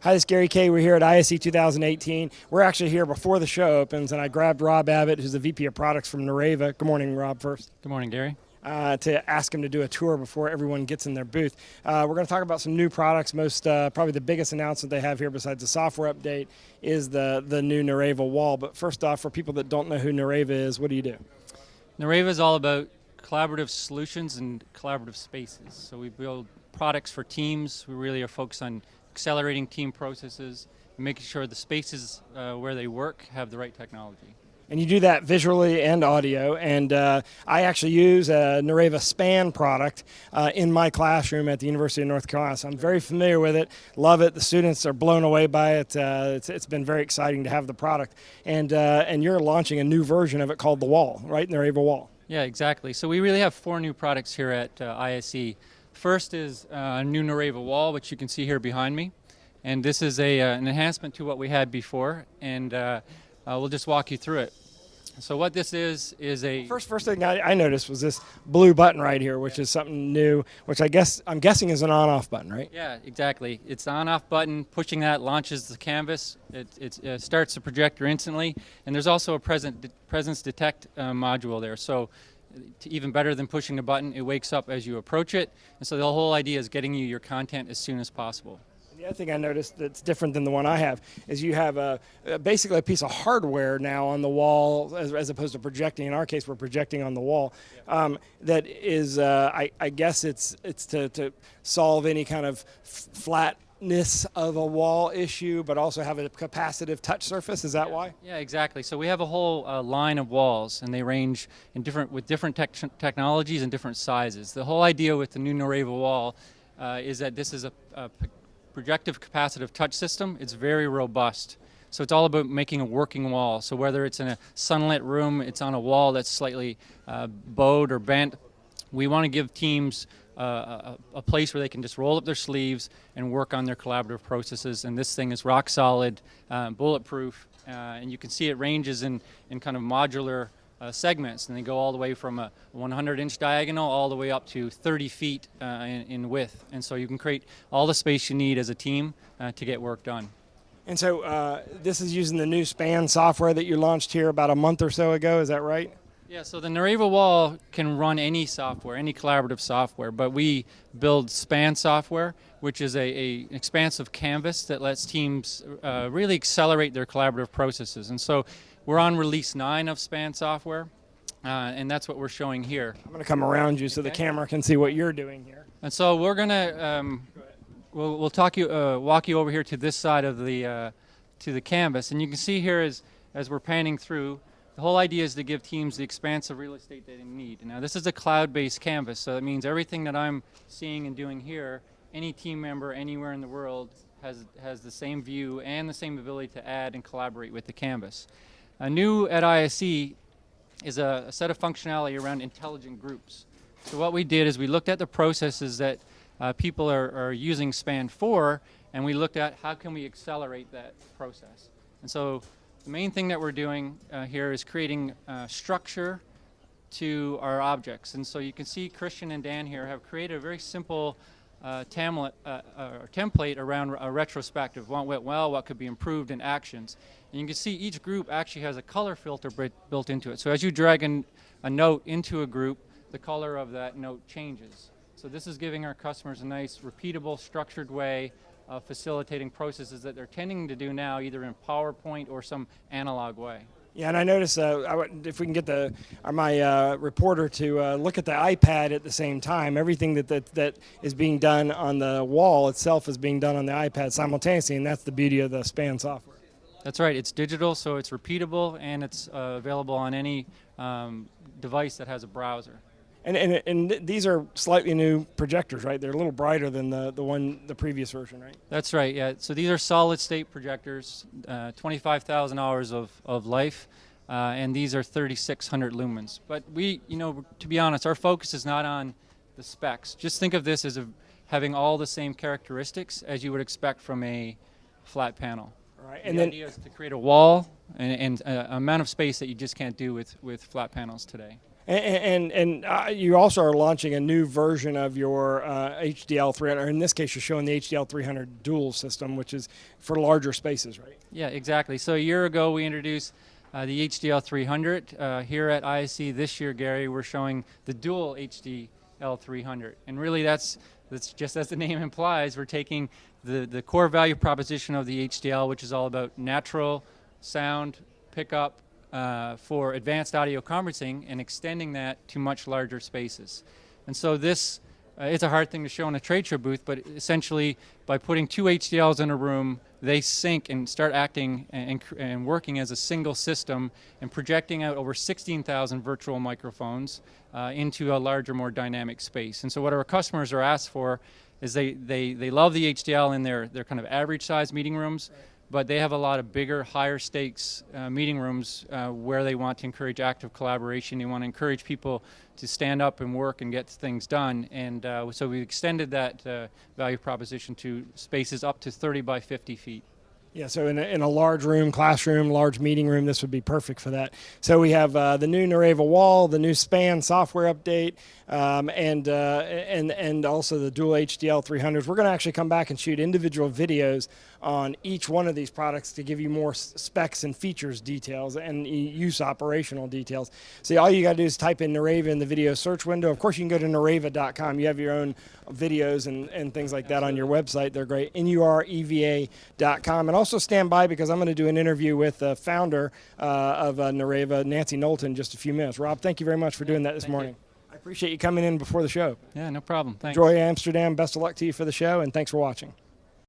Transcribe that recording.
Hi, this is Gary Kayye. We're here at ISE 2018. We're actually here before the show opens, and I grabbed Rob Abbott, who's the VP of Products from Nureva. Good morning, Rob, first. Good morning, Gary. To ask him to do a tour before everyone gets in their booth. We're going to talk about some new products. Probably the biggest announcement they have here besides the software update is the new Nureva wall. But first off, for people that don't know who Nureva is, what do you do? Nureva is all about collaborative solutions and collaborative spaces. So we build products for teams. We really are focused on accelerating team processes and making sure the spaces where they work have the right technology. And you do that visually and audio, and I actually use a Nureva Span product in my classroom at the University of North Carolina, so I'm very familiar with it, love it. The students are blown away by it. It's been very exciting to have the product, and you're launching a new version of it called the Wall, right? Nureva Wall. Yeah, exactly. So we really have 4 new products here at ISE. First is a new Nureva Wall, which you can see here behind me, and this is an enhancement to what we had before, and we'll just walk you through it. So what this is a... First thing I noticed was this blue button right here, which is something new, which I'm guessing is an on-off button, right? Yeah, exactly. It's the on-off button. Pushing that launches the canvas. It starts the projector instantly, and there's also a presence detect module there. So even better than pushing the button, it wakes up as you approach it, and so the whole idea is getting you your content as soon as possible. The other thing I noticed that's different than the one I have is you have basically a piece of hardware now on the wall as opposed to projecting. In our case, we're projecting on the wall. That is, I guess it's to solve any kind of flatness of a wall issue, but also have a capacitive touch surface. Is that why? Yeah, exactly. So we have a whole line of walls, and they range with different technologies and different sizes. The whole idea with the new Nureva wall is that this is a projective capacitive touch system. It's very robust. So it's all about making a working wall. So whether it's in a sunlit room, it's on a wall that's slightly bowed or bent, we want to give teams a place where they can just roll up their sleeves and work on their collaborative processes. And this thing is rock solid, bulletproof, and you can see it ranges in kind of modular segments, and they go all the way from a 100-inch diagonal all the way up to 30 feet in width. And so you can create all the space you need as a team to get work done. And so this is using the new Span software that you launched here about a month or so ago, is that right? Yeah, so the Nureva Wall can run any software, any collaborative software, but we build Span software, which is an expansive canvas that lets teams really accelerate their collaborative processes. And so we're on release 9 of Span software, and that's what we're showing here. I'm going to come around you so the camera can see what you're doing here. And so we're going to we'll walk you over here to this side of the to the canvas, and you can see here as we're panning through, the whole idea is to give teams the expansive real estate that they need. Now this is a cloud-based canvas, so that means everything that I'm seeing and doing here, any team member anywhere in the world has the same view and the same ability to add and collaborate with the canvas. New at ISE is a set of functionality around intelligent groups. So what we did is we looked at the processes that people are using Span for, and we looked at how can we accelerate that process. And so the main thing that we're doing here is creating structure to our objects. And so you can see Christian and Dan here have created a very simple template around a retrospective. What went well, what could be improved, and actions. And you can see each group actually has a color filter built into it. So as you drag a note into a group, the color of that note changes. So this is giving our customers a nice, repeatable, structured way of facilitating processes that they're tending to do now, either in PowerPoint or some analog way. Yeah, and I noticed if we can get my reporter to look at the iPad at the same time, everything that is being done on the wall itself is being done on the iPad simultaneously, and that's the beauty of the Span software. That's right. It's digital, so it's repeatable, and it's available on any device that has a browser. And these are slightly new projectors, right? They're a little brighter than the previous version, right? That's right, yeah. So these are solid-state projectors, 25,000 hours of life, and these are 3,600 lumens. But to be honest, our focus is not on the specs. Just think of this as having all the same characteristics as you would expect from a flat panel. Right. And the idea is to create a wall and an amount of space that you just can't do with flat panels today. And you also are launching a new version of your HDL 300, or in this case, you're showing the HDL 300 dual system, which is for larger spaces, right? Yeah, exactly. So a year ago, we introduced the HDL 300. Here at ISE this year, Gary, we're showing the dual HDL 300. And really, that's just as the name implies, we're taking the core value proposition of the HDL, which is all about natural sound pickup for advanced audio conferencing, and extending that to much larger spaces. And so this it's a hard thing to show in a trade show booth, but essentially by putting two HDLs in a room, they sync and start acting and working as a single system and projecting out over 16,000 virtual microphones into a larger, more dynamic space. And so what our customers are asked for is they love the HDL in their kind of average size meeting rooms, but they have a lot of bigger, higher stakes meeting rooms where they want to encourage active collaboration. They want to encourage people to stand up and work and get things done. And so we extended that value proposition to spaces up to 30 by 50 feet. Yeah, so in a large room, classroom, large meeting room, this would be perfect for that. So we have the new Nureva wall, the new SPAN software update, and also the dual HDL 300s. We're going to actually come back and shoot individual videos on each one of these products to give you more specs and features details and use operational details. So all you got to do is type in Nureva in the video search window. Of course, you can go to nureva.com. You have your own videos and things like that on your website. They're great. NUREVA.com. And also stand by, because I'm going to do an interview with the founder of Nureva, Nancy Knowlton, in just a few minutes. Rob, thank you very much for doing that this morning. I appreciate you coming in before the show. Yeah, no problem. Thanks. Enjoy Amsterdam. Best of luck to you for the show, and thanks for watching.